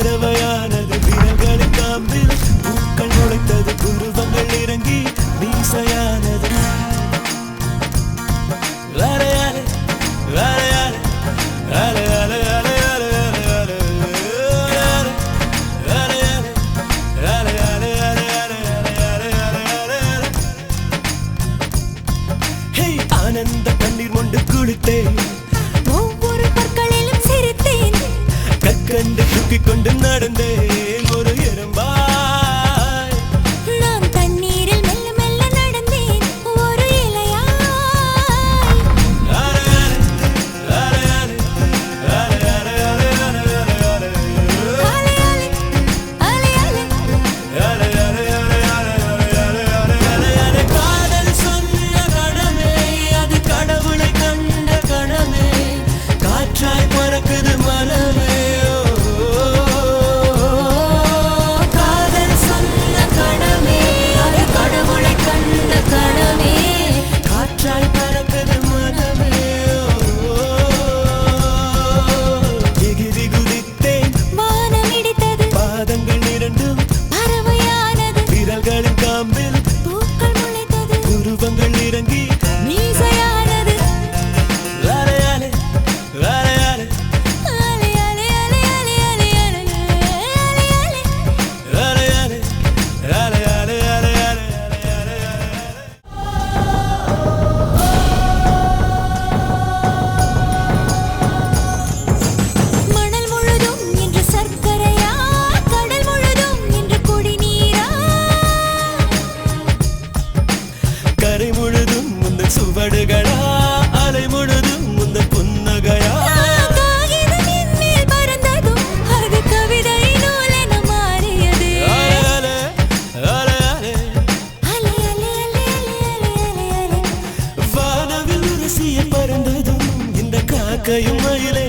பறவையானது விரல்களின் காம்பில் பூக்கள் முளைத்தது புருவங்கள் இறங்கி மீசையானது அலையாலே அலையாலே அலையாலே ஆனந்த கண்ணீர் கொண்டு குளித்தேன் ஒவ்வொரு பற்களிலும் சிரித்தேன் கற்கண்டு தூக்கிக் கொண்டு நடந்தேன் ஒரு எறும்பாய் நான் தண்ணீரில் மெல்ல மெல்ல நடந்தேன் ஒரு இலையாய் காதல் சொன்ன கணமே அது கடவுளை கண்ட கணமே காற்றாய் பறக்குது மனமே காதல் சொன்ன கணமே அது கடவுளை கண்ட கணமே காற்றாய் பறக்குது மனமே எகிரி குதித்தேன் வானம் இடித்தது பாதங்கள் இரண்டும் பறவையானது விரல்களின் காம்பில் பூக்கள் முளைத்தது உருவங்கள் இறங்கி மீசையானது அலையாலே அலையாலே அலை அலை அலை அலை அலை அலை அலை அலையாலே அலையாலே அலையாலே மணல் முழுதும் இன்று சர்க்கரையா கடல் முழுதும் இன்று குடிநீரா கரை முழுதும் முந்தன் சுவடுகளா அலை முழுதும் முந்தன் புன்னகையா காகிதம் என் மேல் பறந்ததும் அது கவிதை நூலென மாறியது அலையாலே அலையாலே அலை அலை அலை அலை அலை அலை வானவில் உரசிய பறந்ததும் இந்த காக்கையும் மயிலை